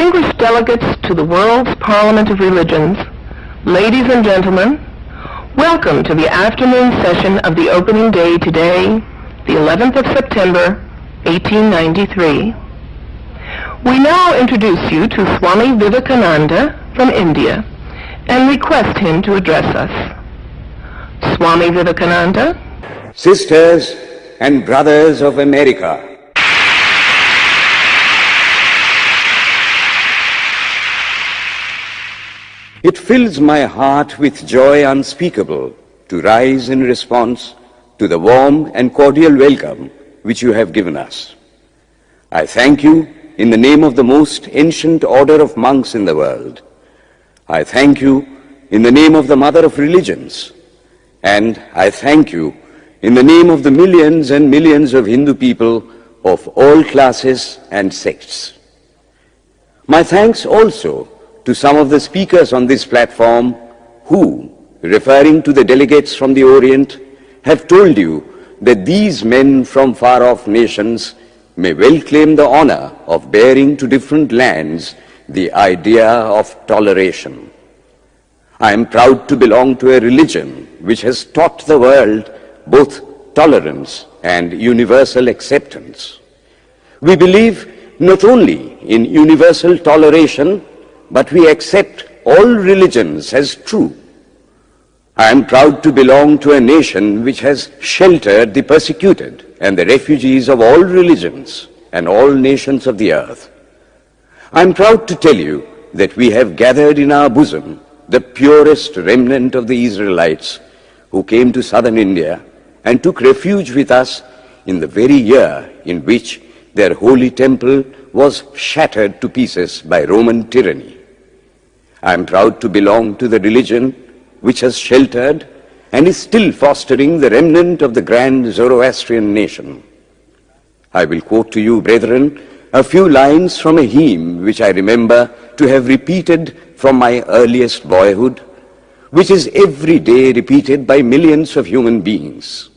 Distinguished delegates to the world's Parliament of Religions, ladies and gentlemen, welcome to the afternoon session of the opening day today, the 11th of September, 1893. We now introduce you to Swami Vivekananda from India and request him to address us. Swami Vivekananda. Sisters and brothers of America, it fills my heart with joy unspeakable to rise in response to the warm and cordial welcome which you have given us. I thank you in the name of the most ancient order of monks in the world. I thank you in the name of the mother of religions, and I thank you in the name of the millions and millions of Hindu people of all classes and sects. My thanks also to some of the speakers on this platform who, referring to the delegates from the Orient, have told you that these men from far-off nations may well claim the honor of bearing to different lands the idea of toleration. I am proud to belong to a religion which has taught the world both tolerance and universal acceptance. We believe not only in universal toleration, but we accept all religions as true. I am proud to belong to a nation which has sheltered the persecuted and the refugees of all religions and all nations of the earth. I am proud to tell you that we have gathered in our bosom the purest remnant of the Israelites who came to southern India and took refuge with us in the very year in which their holy temple was shattered to pieces by Roman tyranny. I am proud to belong to the religion which has sheltered and is still fostering the remnant of the grand Zoroastrian nation. I will quote to you, brethren, a few lines from a hymn which I remember to have repeated from my earliest boyhood, which is every day repeated by millions of human beings.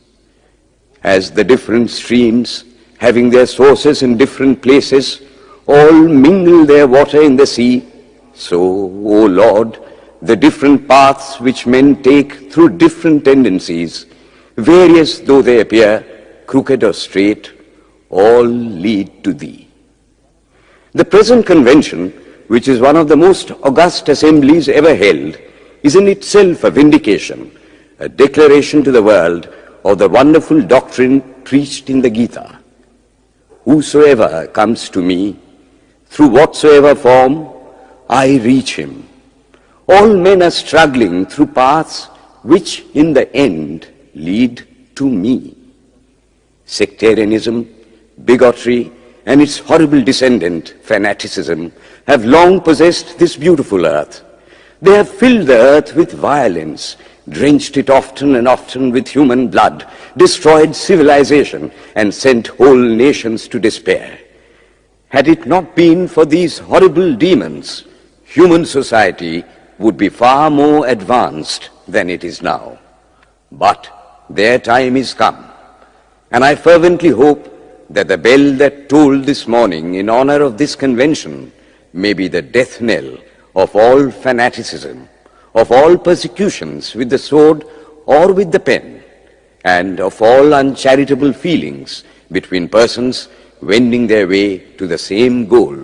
As the different streams, having their sources in different places, all mingle their water in the sea, so, O Lord, the different paths which men take through different tendencies, various though they appear, crooked or straight, all lead to Thee. The present convention, which is one of the most august assemblies ever held, is in itself a vindication, a declaration to the world of the wonderful doctrine preached in the Gita. Whosoever comes to me, through whatsoever form, I reach him. All men are struggling through paths which in the end lead to me. Sectarianism, bigotry, and its horrible descendant, fanaticism, have long possessed this beautiful earth. They have filled the earth with violence, drenched it often and often with human blood, destroyed civilization, and sent whole nations to despair. Had it not been for these horrible demons, human society would be far more advanced than it is now. But their time is come, and I fervently hope that the bell that tolled this morning in honor of this convention may be the death knell of all fanaticism, of all persecutions with the sword or with the pen, and of all uncharitable feelings between persons wending their way to the same goal.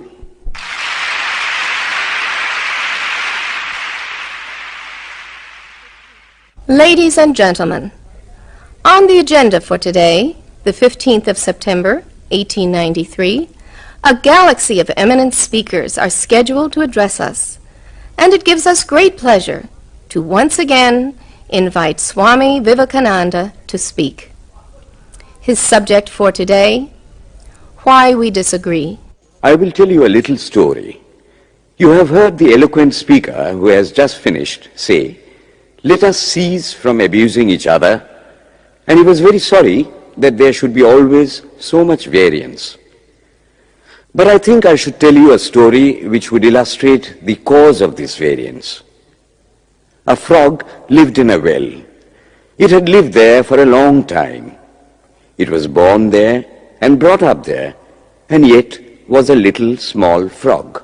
Ladies and gentlemen, on the agenda for today, the 15th of September, 1893, a galaxy of eminent speakers are scheduled to address us, and it gives us great pleasure to once again invite Swami Vivekananda to speak. His subject for today, Why We Disagree. I will tell you a little story. You have heard the eloquent speaker who has just finished say, "Let us cease from abusing each other," and he was very sorry that there should be always so much variance. But I think I should tell you a story which would illustrate the cause of this variance. A frog lived in a well. It had lived there for a long time. It was born there and brought up there, and yet was a little small frog.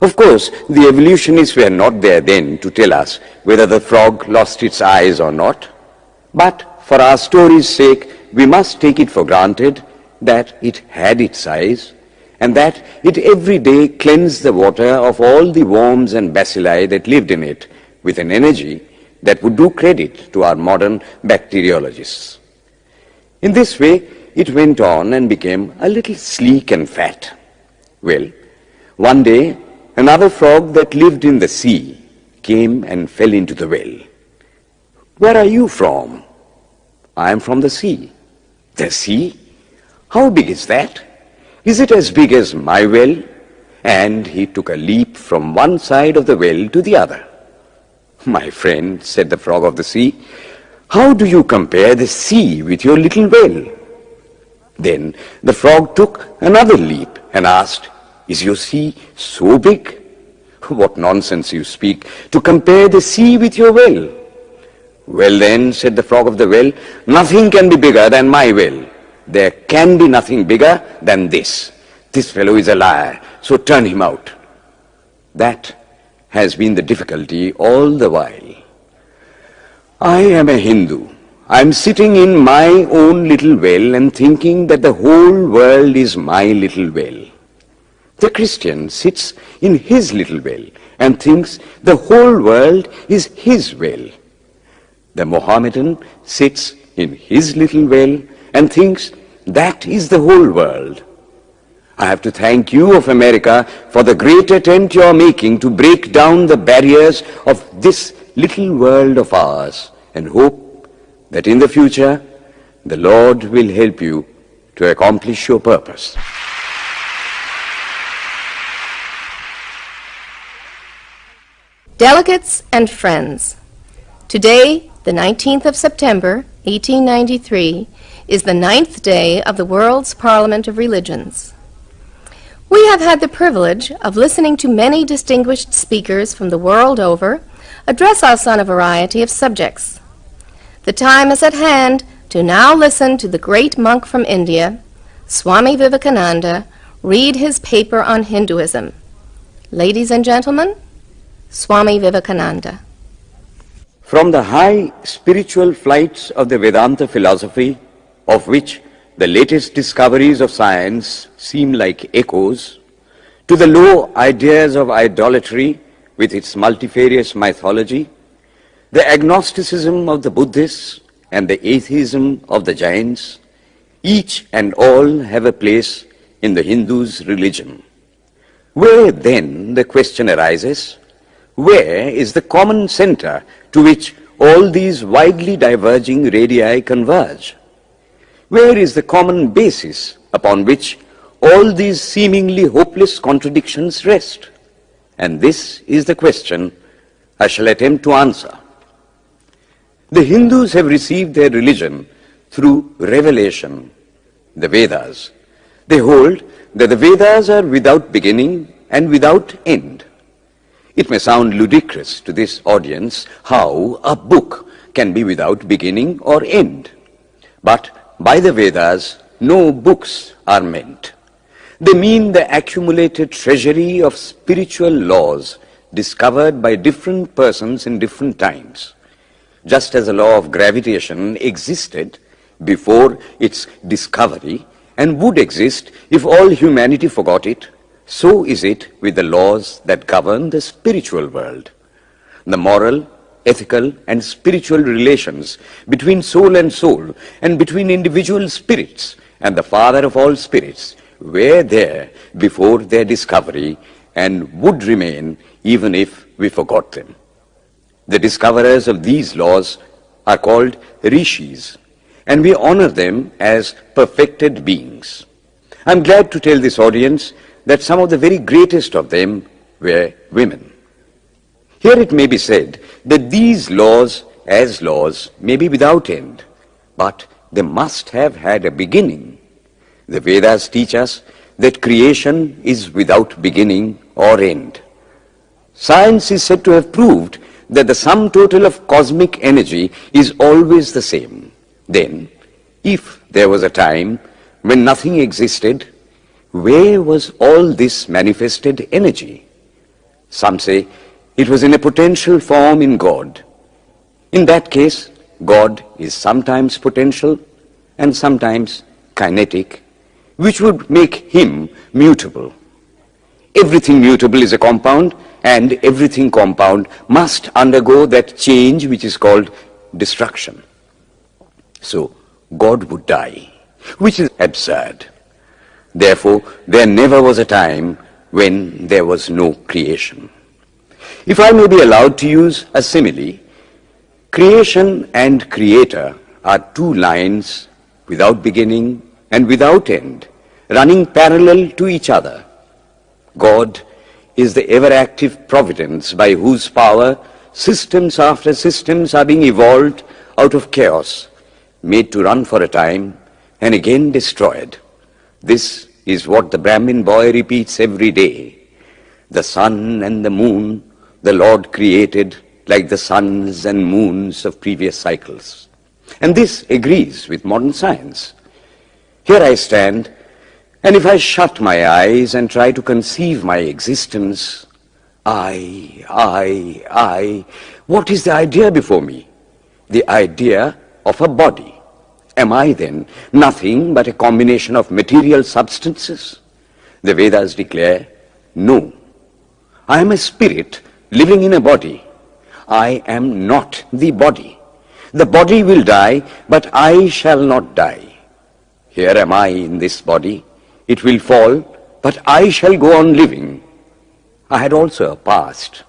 Of course, the evolutionists were not there then to tell us whether the frog lost its eyes or not, but for our story's sake, we must take it for granted that it had its eyes, and that it every day cleansed the water of all the worms and bacilli that lived in it with an energy that would do credit to our modern bacteriologists. In this way, it went on and became a little sleek and fat. Well, one day, another frog that lived in the sea came and fell into the well. "Where are you from?" "I am from the sea." "The sea? How big is that? Is it as big as my well?" And he took a leap from one side of the well to the other. "My friend," said the frog of the sea, "how do you compare the sea with your little well?" Then the frog took another leap and asked, "Is your sea so big?" "What nonsense you speak, to compare the sea with your well." "Well then," said the frog of the well, "nothing can be bigger than my well. There can be nothing bigger than this. This fellow is a liar, so turn him out." That has been the difficulty all the while. I am a Hindu. I am sitting in my own little well and thinking that the whole world is my little well. The Christian sits in his little well and thinks the whole world is his well. The Mohammedan sits in his little well and thinks that is the whole world. I have to thank you of America for the great attempt you are making to break down the barriers of this little world of ours, and hope that in the future the Lord will help you to accomplish your purpose. Delegates and friends, today, the 19th of September, 1893, is the 9th day of the World's Parliament of Religions. We have had the privilege of listening to many distinguished speakers from the world over address us on a variety of subjects. The time is at hand to now listen to the great monk from India, Swami Vivekananda, read his paper on Hinduism. Ladies and gentlemen, Swami Vivekananda. From the high spiritual flights of the Vedanta philosophy, of which the latest discoveries of science seem like echoes, to the low ideas of idolatry with its multifarious mythology, the agnosticism of the Buddhists and the atheism of the Jains, each and all have a place in the Hindu's religion. Where then, the question arises, where is the common center to which all these widely diverging radii converge? Where is the common basis upon which all these seemingly hopeless contradictions rest? And this is the question I shall attempt to answer. The Hindus have received their religion through revelation, the Vedas. They hold that the Vedas are without beginning and without end. It may sound ludicrous to this audience how a book can be without beginning or end. But by the Vedas, no books are meant. They mean the accumulated treasury of spiritual laws discovered by different persons in different times. Just as the law of gravitation existed before its discovery and would exist if all humanity forgot it, so is it with the laws that govern the spiritual world. The moral, ethical, and spiritual relations between soul and between individual spirits and the Father of all spirits were there before their discovery and would remain even if we forgot them. The discoverers of these laws are called rishis, and we honor them as perfected beings. I'm glad to tell this audience that some of the very greatest of them were women. Here it may be said that these laws, as laws, may be without end, but they must have had a beginning. The Vedas teach us that creation is without beginning or end. Science is said to have proved that the sum total of cosmic energy is always the same. Then, if there was a time when nothing existed, where was all this manifested energy? Some say it was in a potential form in God. In that case, God is sometimes potential and sometimes kinetic, which would make him mutable. Everything mutable is a compound, and everything compound must undergo that change which is called destruction. So, God would die, which is absurd. Therefore, there never was a time when there was no creation. If I may be allowed to use a simile, creation and creator are two lines without beginning and without end, running parallel to each other. God is the ever-active providence by whose power systems after systems are being evolved out of chaos, made to run for a time and again destroyed. This is what the Brahmin boy repeats every day. The sun and the moon the Lord created like the suns and moons of previous cycles. And this agrees with modern science. Here I stand, and if I shut my eyes and try to conceive my existence, I, what is the idea before me? The idea of a body. Am I then nothing but a combination of material substances? The Vedas declare, no. I am a spirit living in a body. I am not the body. The body will die, but I shall not die. Here am I in this body. It will fall, but I shall go on living. I had also a past.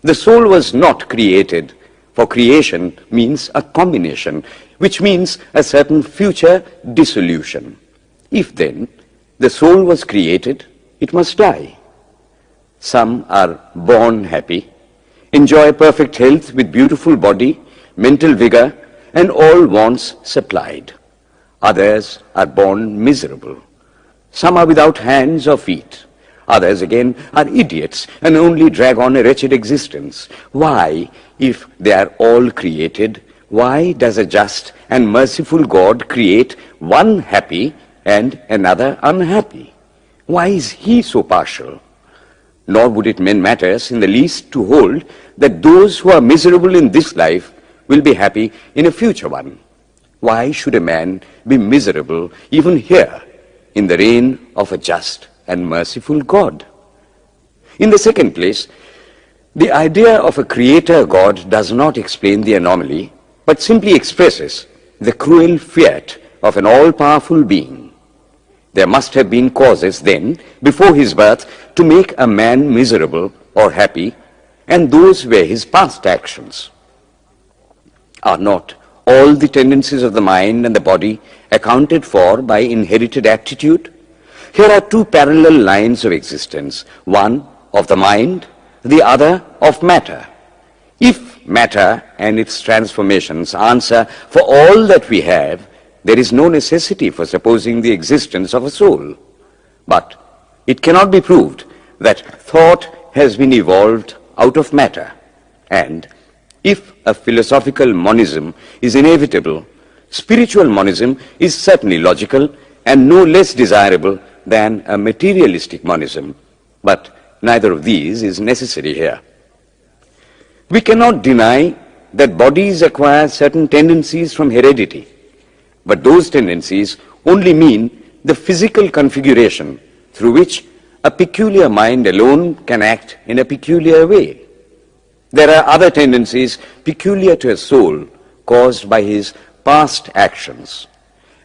The soul was not created, for creation means a combination, which means a certain future dissolution. If then the soul was created, it must die. Some are born happy, enjoy perfect health with beautiful body, mental vigor, and all wants supplied. Others are born miserable. Some are without hands or feet. Others again are idiots and only drag on a wretched existence. Why, if they are all created, why does a just and merciful God create one happy and another unhappy? Why is he so partial? Nor would it mend matters in the least to hold that those who are miserable in this life will be happy in a future one. Why should a man be miserable even here in the reign of a just and merciful God? In the second place, the idea of a creator God does not explain the anomaly, but simply expresses the cruel fiat of an all-powerful being. There must have been causes then, before his birth, to make a man miserable or happy, and those were his past actions. Are not all the tendencies of the mind and the body accounted for by inherited aptitude? Here are two parallel lines of existence, one of the mind, the other of matter. If matter and its transformations answer for all that we have, there is no necessity for supposing the existence of a soul. But it cannot be proved that thought has been evolved out of matter. And if a philosophical monism is inevitable, spiritual monism is certainly logical and no less desirable than a materialistic monism. But neither of these is necessary here. We cannot deny that bodies acquire certain tendencies from heredity, but those tendencies only mean the physical configuration through which a peculiar mind alone can act in a peculiar way. There are other tendencies peculiar to a soul caused by his past actions,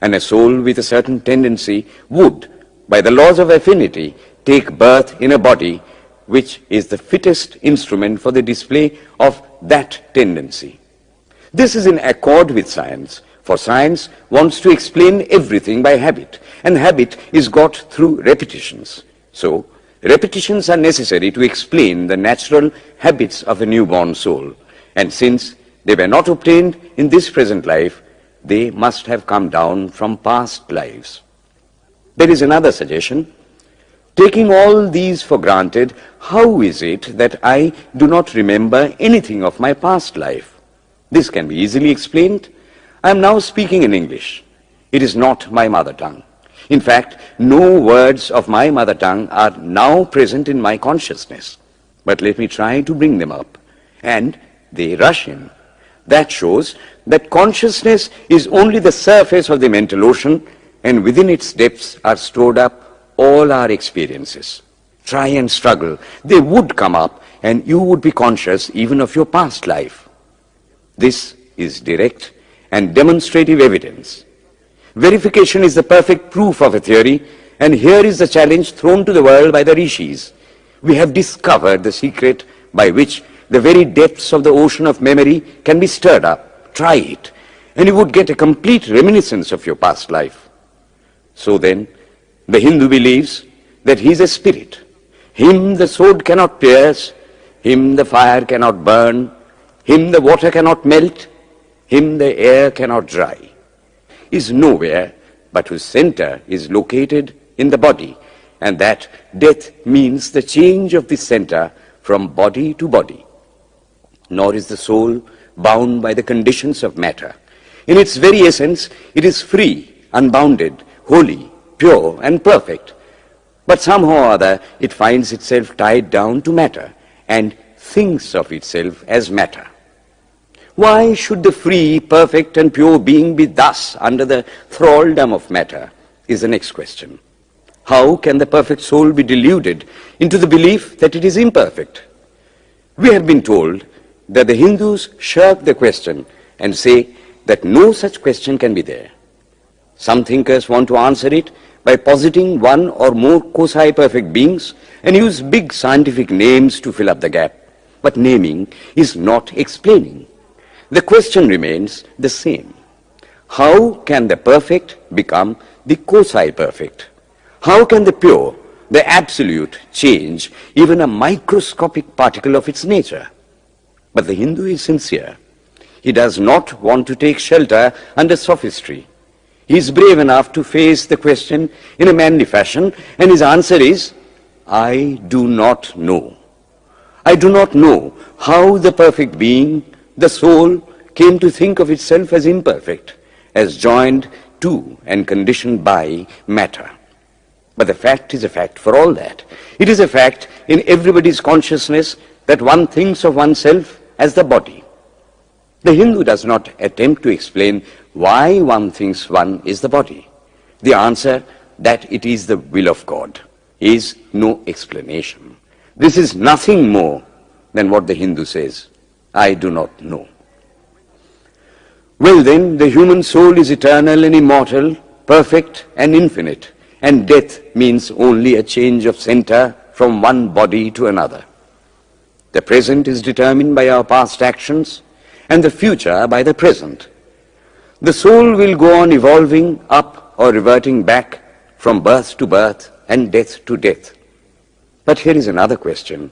and a soul with a certain tendency would, by the laws of affinity, take birth in a body which is the fittest instrument for the display of that tendency. This is in accord with science, for science wants to explain everything by habit, and habit is got through repetitions. So, repetitions are necessary to explain the natural habits of a newborn soul, and since they were not obtained in this present life, they must have come down from past lives. There is another suggestion. Taking all these for granted, how is it that I do not remember anything of my past life? This can be easily explained. I am now speaking in English. It is not my mother tongue. In fact, no words of my mother tongue are now present in my consciousness. But let me try to bring them up. And they rush in. That shows that consciousness is only the surface of the mental ocean, and within its depths are stored up all our experiences. Try and struggle. They would come up, and you would be conscious even of your past life. This is direct and demonstrative evidence. Verification is the perfect proof of a theory, and here is the challenge thrown to the world by the rishis. We have discovered the secret by which the very depths of the ocean of memory can be stirred up. Try it, and you would get a complete reminiscence of your past life. So then, the Hindu believes that he is a spirit. Him the sword cannot pierce, him the fire cannot burn, him the water cannot melt, him the air cannot dry. Is nowhere but whose center is located in the body, and that death means the change of the center from body to body. Nor is the soul bound by the conditions of matter. In its very essence, it is free, unbounded, holy, pure, and perfect. But somehow or other, it finds itself tied down to matter and thinks of itself as matter. Why should the free, perfect, and pure being be thus under the thraldom of matter, is the next question. How can the perfect soul be deluded into the belief that it is imperfect? We have been told that the Hindus shirk the question and say that no such question can be there. Some thinkers want to answer it by positing one or more quasi-perfect beings and use big scientific names to fill up the gap. But naming is not explaining. The question remains the same. How can the perfect become the quasi-perfect? How can the pure, the absolute, change even a microscopic particle of its nature? But the Hindu is sincere. He does not want to take shelter under sophistry. He is brave enough to face the question in a manly fashion, and his answer is, I do not know. I do not know how the perfect being, the soul, came to think of itself as imperfect, as joined to and conditioned by matter. But the fact is a fact for all that. It is a fact in everybody's consciousness that one thinks of oneself as the body. The Hindu does not attempt to explain why one thinks one is the body. The answer, that it is the will of God, is no explanation. This is nothing more than what the Hindu says, I do not know. Well then, the human soul is eternal and immortal, perfect and infinite, and death means only a change of center from one body to another. The present is determined by our past actions, and the future by the present. The soul will go on evolving up or reverting back from birth to birth and death to death. But here is another question.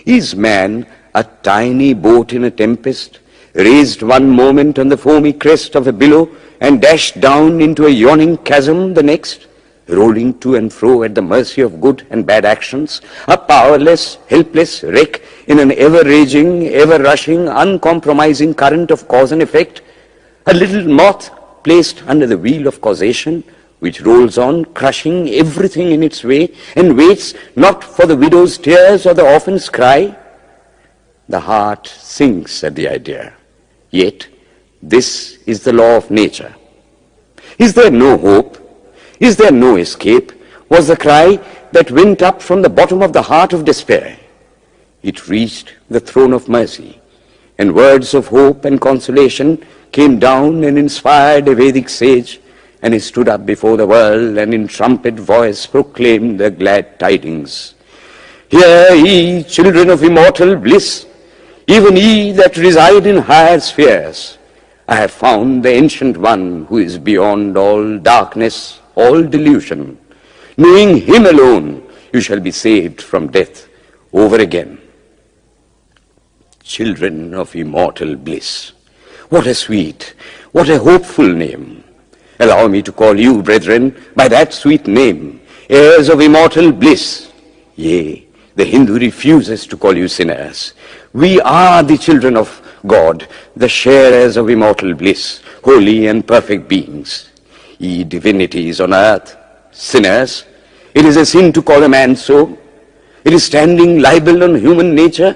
Is man a tiny boat in a tempest, raised one moment on the foamy crest of a billow and dashed down into a yawning chasm the next, rolling to and fro at the mercy of good and bad actions, a powerless, helpless wreck in an ever-raging, ever-rushing, uncompromising current of cause and effect, a little moth placed under the wheel of causation, which rolls on, crushing everything in its way, and waits not for the widow's tears or the orphan's cry? The heart sinks at the idea. Yet, this is the law of nature. Is there no hope? Is there no escape? Was the cry that went up from the bottom of the heart of despair. It reached the throne of mercy, and words of hope and consolation came down and inspired a Vedic sage, and he stood up before the world and in trumpet voice proclaimed the glad tidings. Hear ye, children of immortal bliss, even ye that reside in higher spheres. I have found the ancient one who is beyond all darkness, all delusion. Knowing him alone, you shall be saved from death over again. Children of immortal bliss. What a sweet, what a hopeful name. Allow me to call you, brethren, by that sweet name, heirs of immortal bliss. Yea, the Hindu refuses to call you sinners. We are the children of God, the sharers of immortal bliss, holy and perfect beings. Ye divinities on earth, sinners, it is a sin to call a man so. It is standing libel on human nature.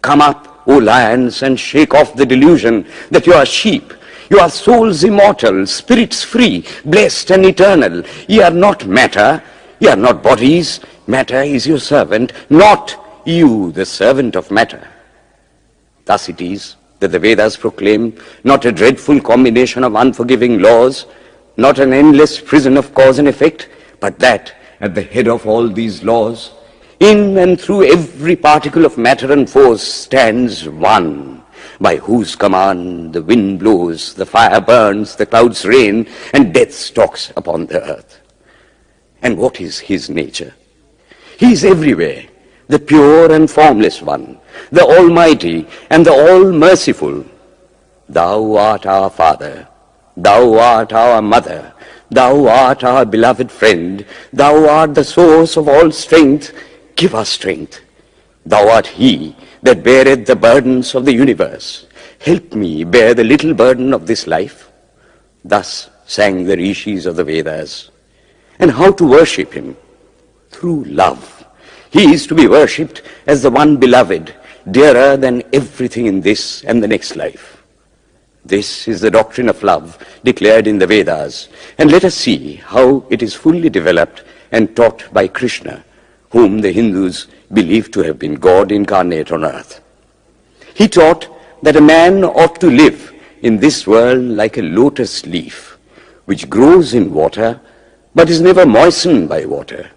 Come up, O lions, and shake off the delusion that you are sheep. You are souls immortal, spirits free, blessed and eternal. Ye are not matter, ye are not bodies. Matter is your servant, not you the servant of matter. Thus it is that the Vedas proclaim not a dreadful combination of unforgiving laws, not an endless prison of cause and effect, but that at the head of all these laws, in and through every particle of matter and force stands one, by whose command the wind blows, the fire burns, the clouds rain, and death stalks upon the earth. And what is his nature? He is everywhere, the pure and formless one, the Almighty and the All-Merciful. Thou art our Father, thou art our Mother, thou art our beloved friend, thou art the source of all strength. Give us strength. Thou art he that beareth the burdens of the universe. Help me bear the little burden of this life. Thus sang the rishis of the Vedas. And how to worship him? Through love. He is to be worshipped as the one beloved, dearer than everything in this and the next life. This is the doctrine of love declared in the Vedas, and let us see how it is fully developed and taught by Krishna, whom the Hindus believe to have been God incarnate on earth. He taught that a man ought to live in this world like a lotus leaf, which grows in water but is never moistened by water.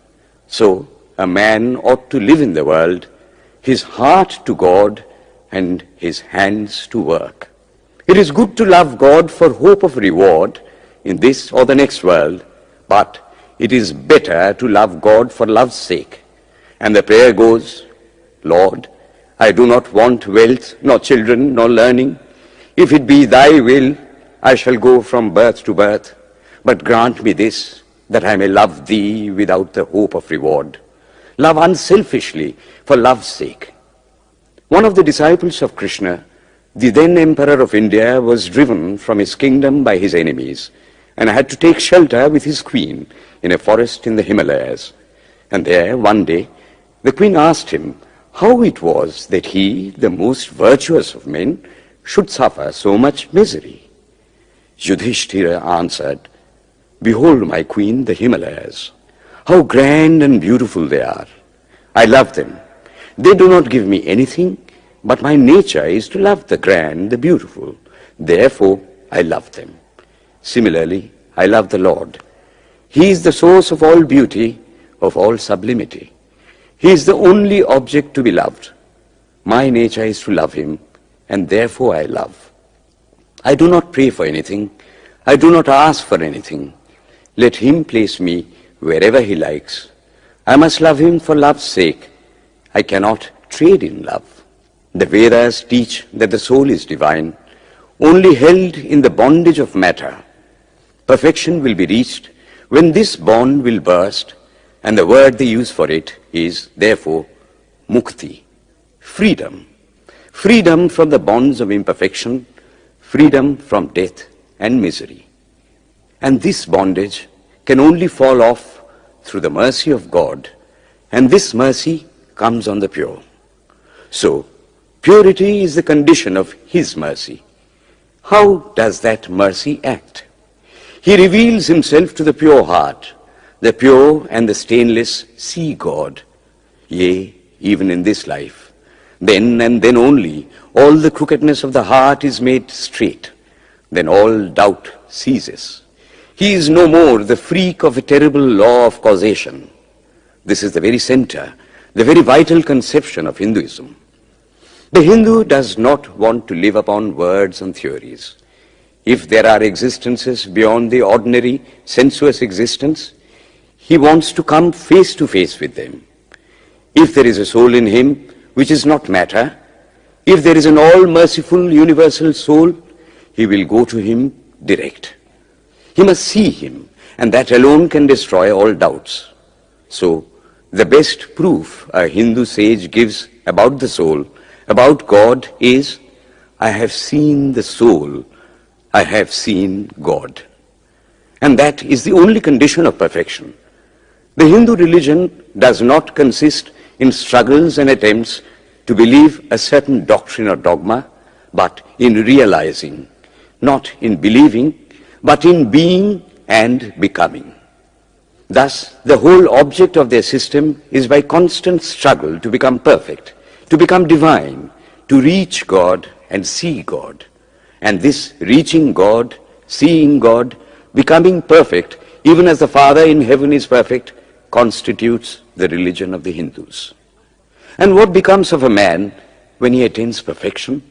So a man ought to live in the world, his heart to God and his hands to work. It is good to love God for hope of reward in this or the next world, but it is better to love God for love's sake. And the prayer goes, Lord, I do not want wealth, nor children, nor learning. If it be thy will, I shall go from birth to birth. But grant me this, that I may love thee without the hope of reward. Love unselfishly for love's sake. One of the disciples of Krishna, the then Emperor of India, was driven from his kingdom by his enemies and had to take shelter with his queen in a forest in the Himalayas. And there, one day, the queen asked him how it was that he, the most virtuous of men, should suffer so much misery. Yudhishthira answered, Behold, my queen, the Himalayas. How grand and beautiful they are. I love them. They do not give me anything, but my nature is to love the grand, the beautiful. Therefore, I love them. Similarly, I love the Lord. He is the source of all beauty, of all sublimity. He is the only object to be loved. My nature is to love him, and therefore I love. I do not pray for anything. I do not ask for anything. Let him place me wherever he likes. I must love him for love's sake. I cannot trade in love. The Vedas teach that the soul is divine, only held in the bondage of matter. Perfection will be reached when this bond will burst, and the word they use for it is, therefore, mukti, freedom. Freedom from the bonds of imperfection, freedom from death and misery. And this bondage can only fall off through the mercy of God, and this mercy comes on the pure. So, purity is the condition of his mercy. How does that mercy act? He reveals himself to the pure heart. The pure and the stainless see God, yea, even in this life. Then and then only all the crookedness of the heart is made straight. Then all doubt ceases. He is no more the freak of a terrible law of causation. This is the very center, the very vital conception of Hinduism. The Hindu does not want to live upon words and theories. If there are existences beyond the ordinary sensuous existence, he wants to come face to face with them. If there is a soul in him which is not matter, if there is an all-merciful universal soul, he will go to him direct. He must see him, and that alone can destroy all doubts. So, the best proof a Hindu sage gives about the soul, about God, is, I have seen the soul, I have seen God. And that is the only condition of perfection. The Hindu religion does not consist in struggles and attempts to believe a certain doctrine or dogma, but in realizing, not in believing, but in being and becoming. Thus, the whole object of their system is by constant struggle to become perfect, to become divine, to reach God and see God. And this reaching God, seeing God, becoming perfect, even as the Father in heaven is perfect, constitutes the religion of the Hindus. And what becomes of a man when he attains perfection?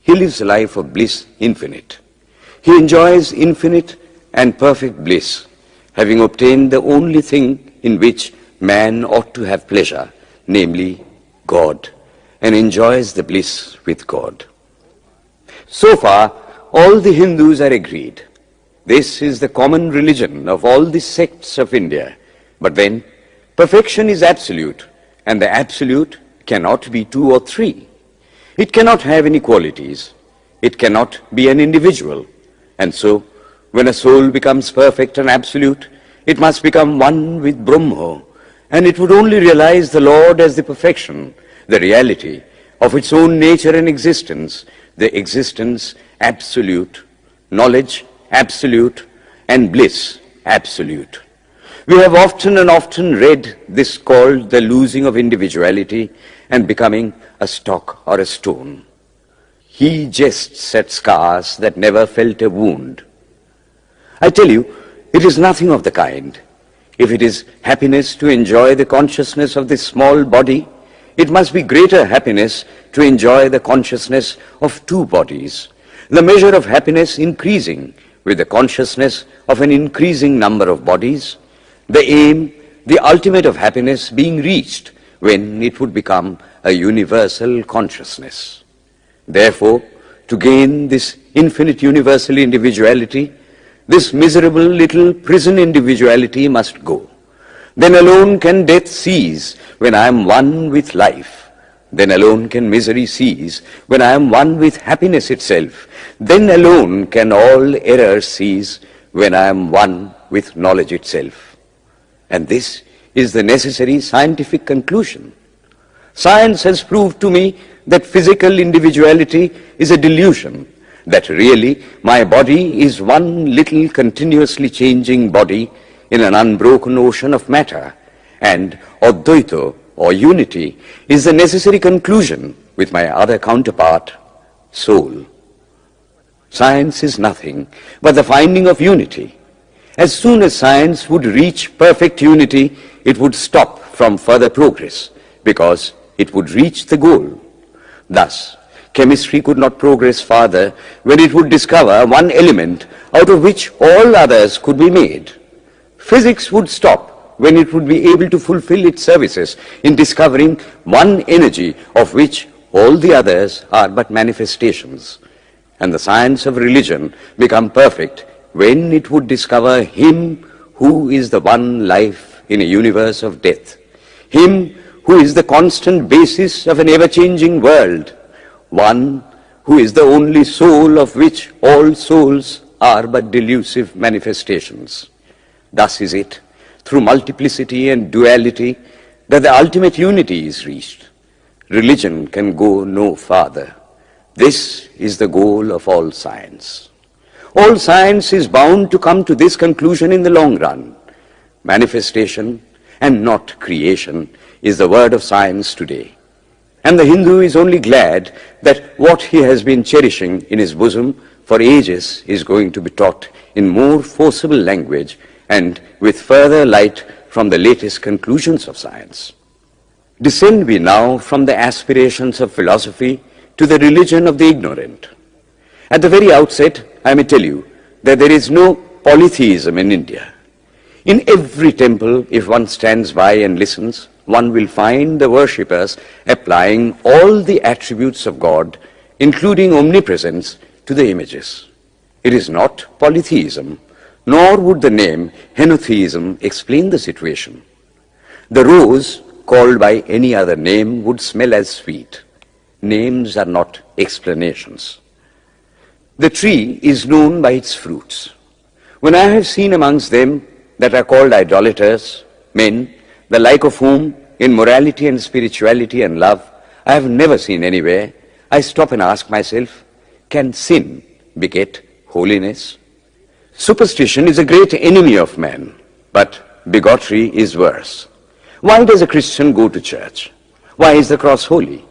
He lives a life of bliss infinite. He enjoys infinite and perfect bliss, having obtained the only thing in which man ought to have pleasure, namely God, and enjoys the bliss with God. So far, all the Hindus are agreed. This is the common religion of all the sects of India. But then, perfection is absolute, and the absolute cannot be two or three. It cannot have any qualities. It cannot be an individual. And so, when a soul becomes perfect and absolute, it must become one with Brahma, and it would only realize the Lord as the perfection, the reality of its own nature and existence, the existence absolute, knowledge absolute, and bliss absolute. We have often and often read this called the losing of individuality and becoming a stock or a stone. He jests at scars that never felt a wound. I tell you, it is nothing of the kind. If it is happiness to enjoy the consciousness of this small body, it must be greater happiness to enjoy the consciousness of two bodies, the measure of happiness increasing with the consciousness of an increasing number of bodies, the aim, the ultimate of happiness being reached when it would become a universal consciousness. Therefore, to gain this infinite universal individuality, this miserable little prison individuality must go. Then alone can death cease when I am one with life. Then alone can misery cease when I am one with happiness itself. Then alone can all error cease when I am one with knowledge itself. And this is the necessary scientific conclusion. Science has proved to me that physical individuality is a delusion, that really my body is one little continuously changing body in an unbroken ocean of matter, and Advaita, or unity, is the necessary conclusion with my other counterpart, soul. Science is nothing but the finding of unity. As soon as science would reach perfect unity, it would stop from further progress, because it would reach the goal. Thus, chemistry could not progress farther when it would discover one element out of which all others could be made. Physics would stop when it would be able to fulfill its services in discovering one energy of which all the others are but manifestations. And the science of religion become perfect when it would discover Him who is the one life in a universe of death, Him who is the constant basis of an ever-changing world, one who is the only soul of which all souls are but delusive manifestations. Thus is it, through multiplicity and duality, that the ultimate unity is reached. Religion can go no farther. This is the goal of all science. All science is bound to come to this conclusion in the long run. Manifestation and not creation is the word of science today. And the Hindu is only glad that what he has been cherishing in his bosom for ages is going to be taught in more forcible language and with further light from the latest conclusions of science. Descend we now from the aspirations of philosophy to the religion of the ignorant. At the very outset, I may tell you that there is no polytheism in India. In every temple, if one stands by and listens, one will find the worshippers applying all the attributes of God, including omnipresence, to the images. It is not polytheism, nor would the name henotheism explain the situation. The rose, called by any other name, would smell as sweet. Names are not explanations. The tree is known by its fruits. When I have seen amongst them that are called idolaters, men, the like of whom in morality and spirituality and love, I have never seen anywhere, I stop and ask myself, can sin beget holiness? Superstition is a great enemy of man, but bigotry is worse. Why does a Christian go to church? Why is the cross holy?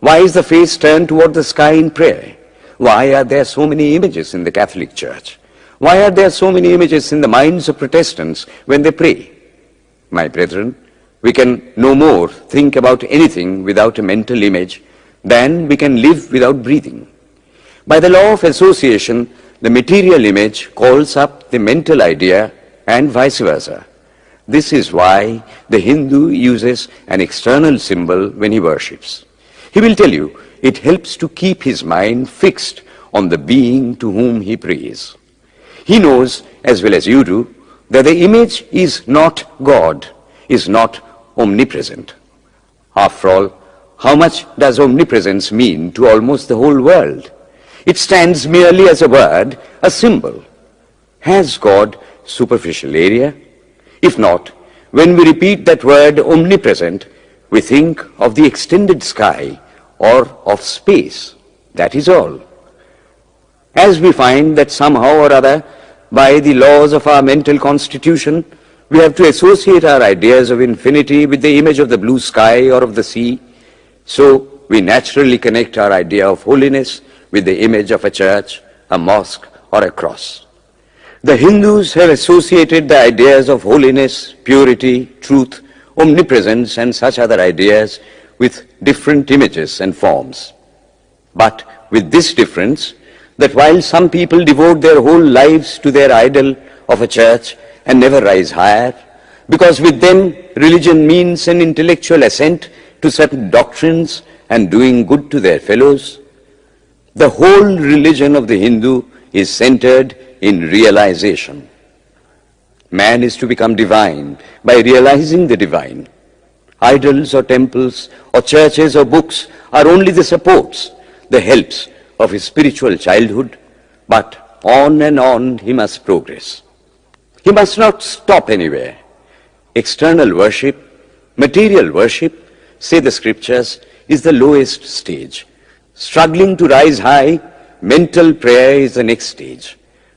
Why is the face turned toward the sky in prayer? Why are there so many images in the Catholic Church? Why are there so many images in the minds of Protestants when they pray? My brethren, we can no more think about anything without a mental image than we can live without breathing. By the law of association, the material image calls up the mental idea and vice versa. This is why the Hindu uses an external symbol when he worships. He will tell you it helps to keep his mind fixed on the being to whom he prays. He knows, as well as you do, that the image is not God, is not omnipresent. After all, how much does omnipresence mean to almost the whole world? It stands merely as a word, a symbol. Has God superficial area? If not, when we repeat that word omnipresent, we think of the extended sky or of space. That is all. As we find that somehow or other, by the laws of our mental constitution, we have to associate our ideas of infinity with the image of the blue sky or of the sea, so we naturally connect our idea of holiness with the image of a church, a mosque, or a cross. The Hindus have associated the ideas of holiness, purity, truth, omnipresence, and such other ideas with different images and forms. But with this difference, that while some people devote their whole lives to their idol of a church and never rise higher, because with them religion means an intellectual assent to certain doctrines and doing good to their fellows, the whole religion of the Hindu is centered in realization. Man is to become divine by realizing the divine. Idols or temples or churches or books are only the supports, the helps of his spiritual childhood, but on and on he must progress. He must not stop anywhere. External worship, material worship, say the scriptures, is the lowest stage. Struggling to rise high, mental prayer is the next stage.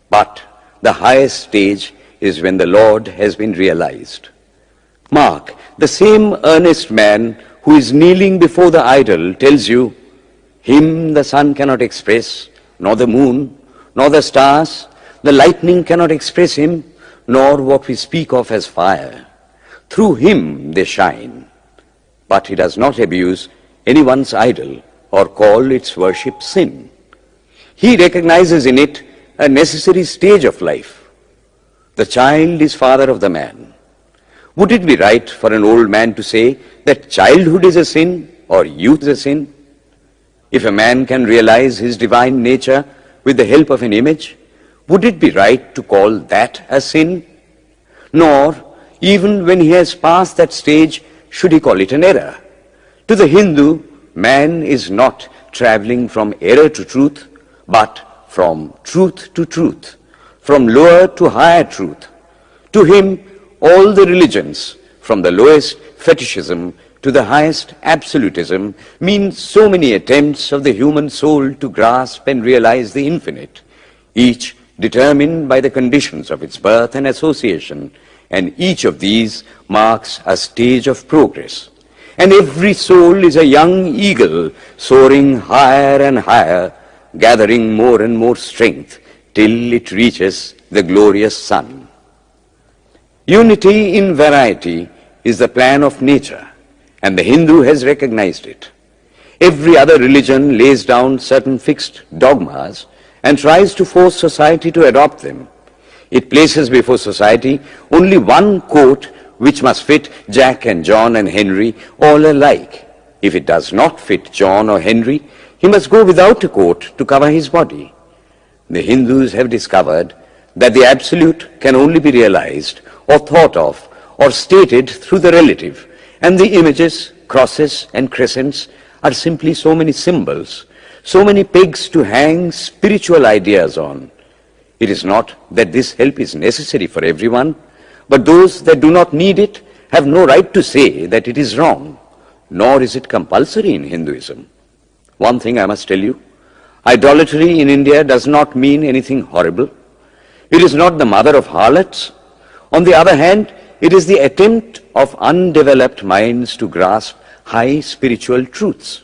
But the highest stage is when the Lord has been realized. Mark, the same earnest man who is kneeling before the idol tells you, him the sun cannot express, nor the moon, nor the stars, the lightning cannot express him, nor what we speak of as fire. Through him they shine. But he does not abuse anyone's idol or call its worship sin. He recognizes in it a necessary stage of life. The child is father of the man. Would it be right for an old man to say that childhood is a sin or youth is a sin? If a man can realize his divine nature with the help of an image, would it be right to call that a sin? Nor, even when he has passed that stage, should he call it an error. To the Hindu, man is not traveling from error to truth, but from truth to truth, from lower to higher truth. To him, all the religions, from the lowest fetishism to the highest absolutism, mean so many attempts of the human soul to grasp and realize the infinite, each determined by the conditions of its birth and association, and each of these marks a stage of progress. And every soul is a young eagle soaring higher and higher, gathering more and more strength till it reaches the glorious sun. Unity in variety is the plan of nature, and the Hindu has recognized it. Every other religion lays down certain fixed dogmas and tries to force society to adopt them. It places before society only one coat which must fit Jack and John and Henry all alike. If it does not fit John or Henry, he must go without a coat to cover his body. The Hindus have discovered that the absolute can only be realized or thought of or stated through the relative, and the images, crosses and crescents are simply so many symbols, so many pegs to hang spiritual ideas on. It is not that this help is necessary for everyone, but those that do not need it have no right to say that it is wrong, nor is it compulsory in Hinduism. One thing I must tell you, idolatry in India does not mean anything horrible. It is not the mother of harlots. On the other hand, it is the attempt of undeveloped minds to grasp high spiritual truths.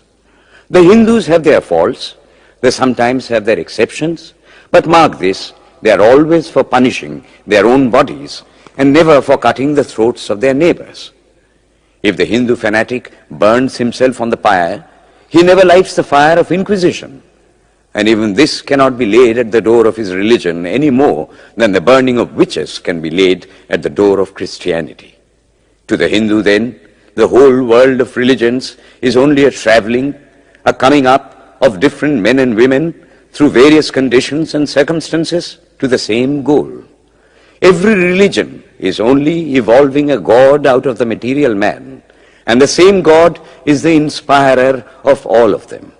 The Hindus have their faults, they sometimes have their exceptions, but mark this, they are always for punishing their own bodies and never for cutting the throats of their neighbors. If the Hindu fanatic burns himself on the pyre, he never lights the fire of inquisition. And even this cannot be laid at the door of his religion any more than the burning of witches can be laid at the door of Christianity. To the Hindu, then, the whole world of religions is only a traveling, a coming up of different men and women through various conditions and circumstances to the same goal. Every religion is only evolving a God out of the material man, and the same God is the inspirer of all of them.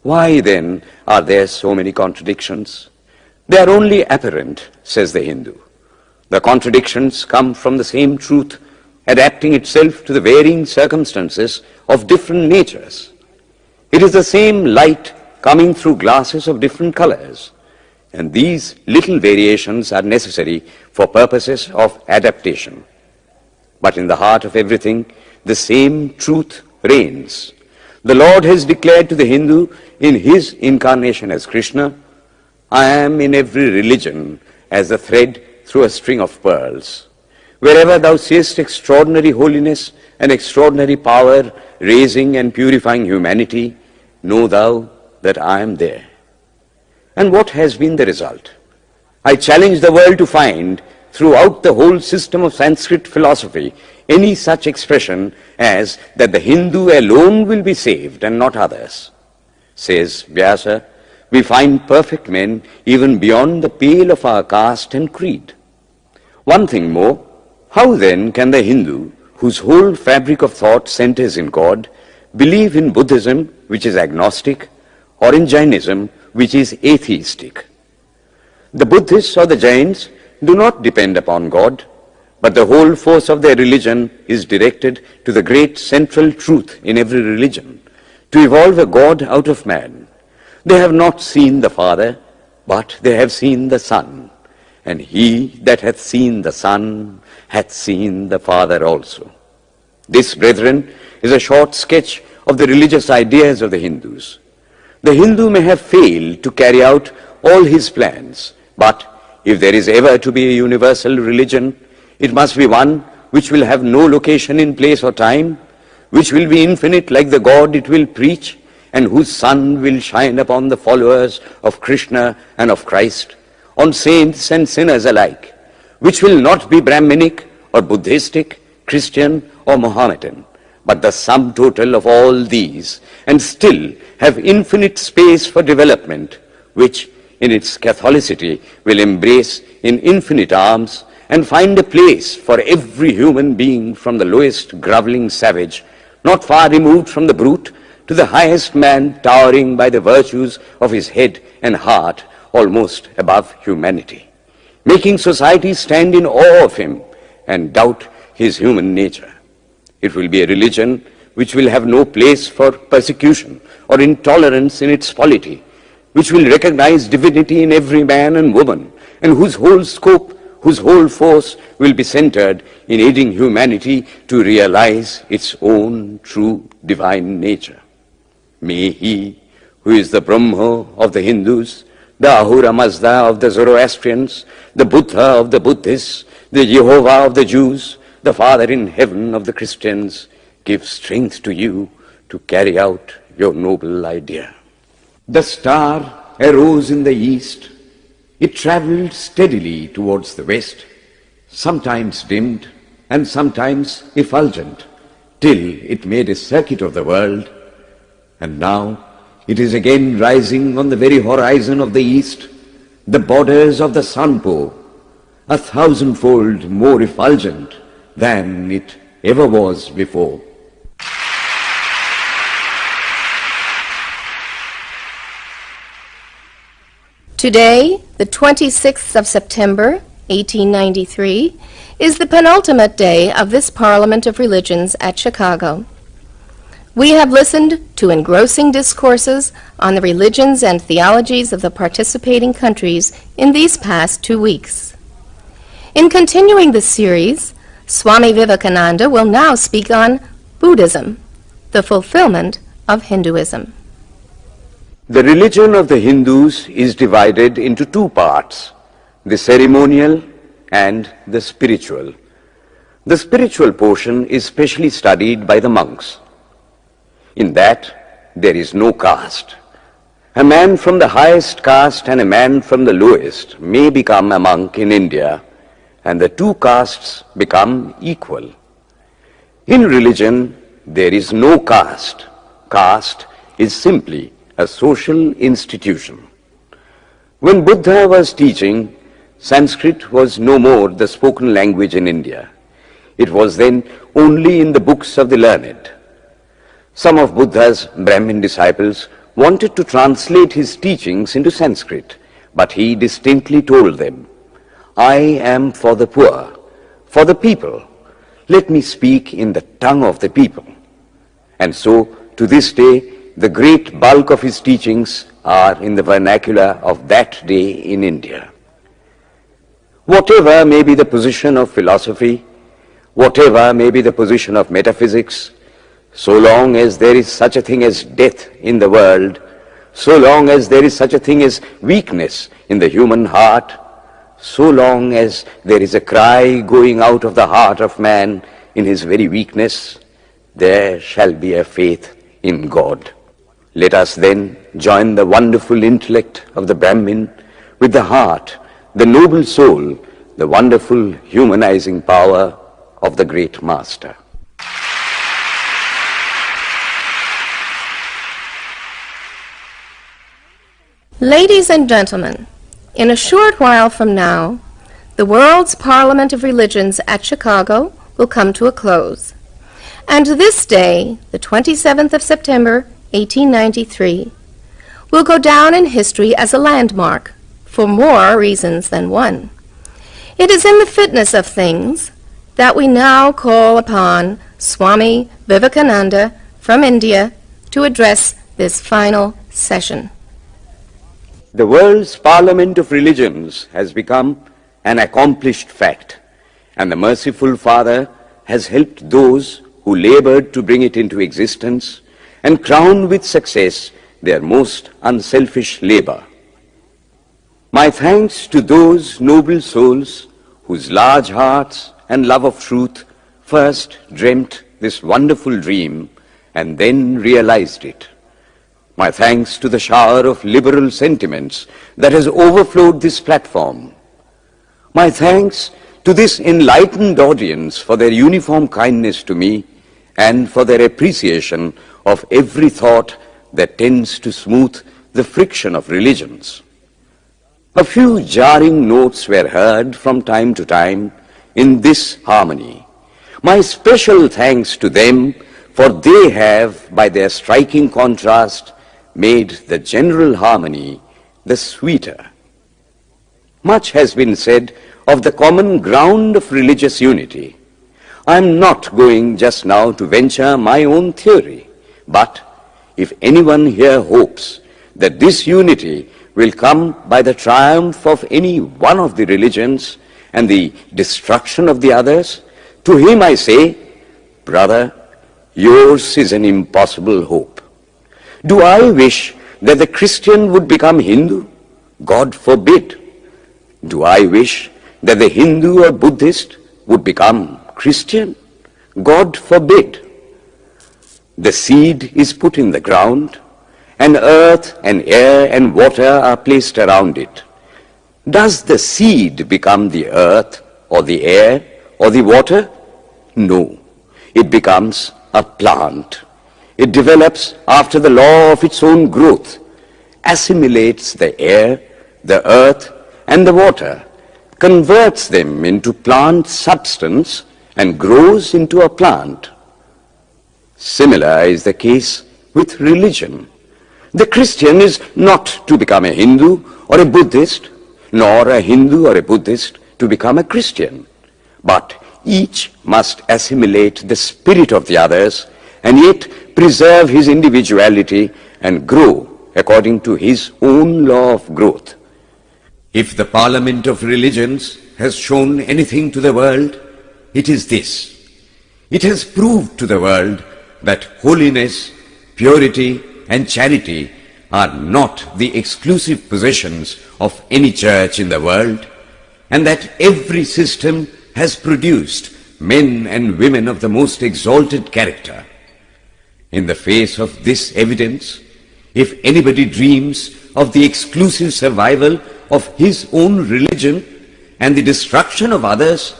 Why then are there so many contradictions? They are only apparent, says the Hindu. The contradictions come from the same truth adapting itself to the varying circumstances of different natures. It is the same light coming through glasses of different colors, and these little variations are necessary for purposes of adaptation. But in the heart of everything, the same truth reigns. The Lord has declared to the Hindu in his incarnation as Krishna, I am in every religion as a thread through a string of pearls. Wherever thou seest extraordinary holiness and extraordinary power raising and purifying humanity, know thou that I am there. And what has been the result? I challenge the world to find throughout the whole system of Sanskrit philosophy any such expression as that the Hindu alone will be saved and not others. Says Vyasa, we find perfect men even beyond the pale of our caste and creed. One thing more, how then can the Hindu, whose whole fabric of thought centers in God, believe in Buddhism, which is agnostic, or in Jainism, which is atheistic? The Buddhists or the Jains do not depend upon God, but the whole force of their religion is directed to the great central truth in every religion, to evolve a God out of man. They have not seen the Father, but they have seen the Son, and he that hath seen the Son hath seen the Father also. This, brethren, is a short sketch of the religious ideas of the Hindus. The Hindu may have failed to carry out all his plans, but if there is ever to be a universal religion, it must be one which will have no location in place or time, which will be infinite like the God it will preach, and whose sun will shine upon the followers of Krishna and of Christ, on saints and sinners alike, which will not be Brahminic or Buddhistic, Christian or Mohammedan, but the sum total of all these, and still have infinite space for development, which in its Catholicity will embrace in infinite arms and find a place for every human being from the lowest groveling savage, not far removed from the brute, to the highest man towering by the virtues of his head and heart almost above humanity, making society stand in awe of him and doubt his human nature. It will be a religion which will have no place for persecution or intolerance in its polity, which will recognize divinity in every man and woman, and whose whole scope, whose whole force will be centered in aiding humanity to realize its own true divine nature. May he, who is the Brahma of the Hindus, the Ahura Mazda of the Zoroastrians, the Buddha of the Buddhists, the Jehovah of the Jews, the Father in heaven of the Christians, give strength to you to carry out your noble idea. The star arose in the east. It traveled steadily towards the west, sometimes dimmed and sometimes effulgent, till it made a circuit of the world, and now it is again rising on the very horizon of the east, the borders of the sun pole, 1,000-fold more effulgent than it ever was before. Today, the 26th of September, 1893, is the penultimate day of this Parliament of Religions at Chicago. We have listened to engrossing discourses on the religions and theologies of the participating countries in these past 2 weeks. In continuing the series, Swami Vivekananda will now speak on Buddhism, the fulfillment of Hinduism. The religion of the Hindus is divided into two parts, the ceremonial and the spiritual. The spiritual portion is specially studied by the monks. In that, there is no caste. A man from the highest caste and a man from the lowest may become a monk in India, and the two castes become equal. In religion, there is no caste. Caste is simply a social institution. When Buddha was teaching, Sanskrit was no more the spoken language in India. It was then only in the books of the learned. Some of Buddha's Brahmin disciples wanted to translate his teachings into Sanskrit, but he distinctly told them, "I am for the poor, for the people. Let me speak in the tongue of the people." And so, to this day, the great bulk of his teachings are in the vernacular of that day in India. Whatever may be the position of philosophy, whatever may be the position of metaphysics, so long as there is such a thing as death in the world, so long as there is such a thing as weakness in the human heart, so long as there is a cry going out of the heart of man in his very weakness, there shall be a faith in God. Let us then join the wonderful intellect of the Brahmin with the heart, the noble soul, the wonderful humanizing power of the great Master. Ladies and gentlemen, in a short while from now, the World's Parliament of Religions at Chicago will come to a close. And this day, the 27th of September, 1893, will go down in history as a landmark for more reasons than one. It is in the fitness of things that we now call upon Swami Vivekananda from India to address this final session. The world's Parliament of Religions has become an accomplished fact, and the merciful Father has helped those who labored to bring it into existence and crown with success their most unselfish labor. My thanks to those noble souls whose large hearts and love of truth first dreamt this wonderful dream and then realized it. My thanks to the shower of liberal sentiments that has overflowed this platform. My thanks to this enlightened audience for their uniform kindness to me and for their appreciation of every thought that tends to smooth the friction of religions. A few jarring notes were heard from time to time in this harmony. My special thanks to them, for they have, by their striking contrast, made the general harmony the sweeter. Much has been said of the common ground of religious unity. I am not going just now to venture my own theory, but if anyone here hopes that this unity will come by the triumph of any one of the religions and the destruction of the others, to him I say, brother, yours is an impossible hope. Do I wish that the Christian would become Hindu? God forbid. Do I wish that the Hindu or Buddhist would become Christian? God forbid. The seed is put in the ground, and earth and air and water are placed around it. Does the seed become the earth or the air or the water? No. It becomes a plant. It develops after the law of its own growth, assimilates the air, the earth, and the water, converts them into plant substance, and grows into a plant. Similar is the case with religion. The Christian is not to become a Hindu or a Buddhist, nor a Hindu or a Buddhist to become a Christian, but each must assimilate the spirit of the others and yet preserve his individuality and grow according to his own law of growth. If the Parliament of Religions has shown anything to the world, it is this. It has proved to the world that holiness, purity, and charity are not the exclusive possessions of any church in the world, and that every system has produced men and women of the most exalted character. In the face of this evidence, if anybody dreams of the exclusive survival of his own religion and the destruction of others,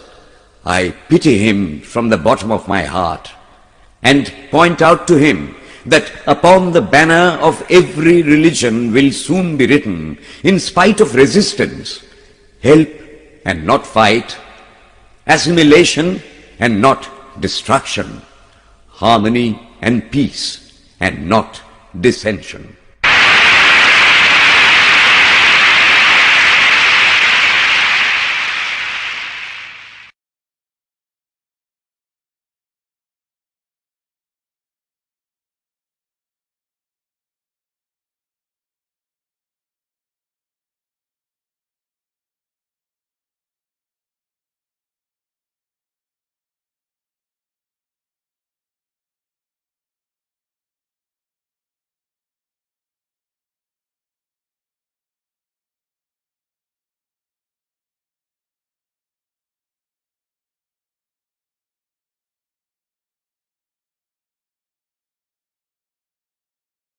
I pity him from the bottom of my heart and point out to him that upon the banner of every religion will soon be written, in spite of resistance, help and not fight, assimilation and not destruction, harmony and peace and not dissension.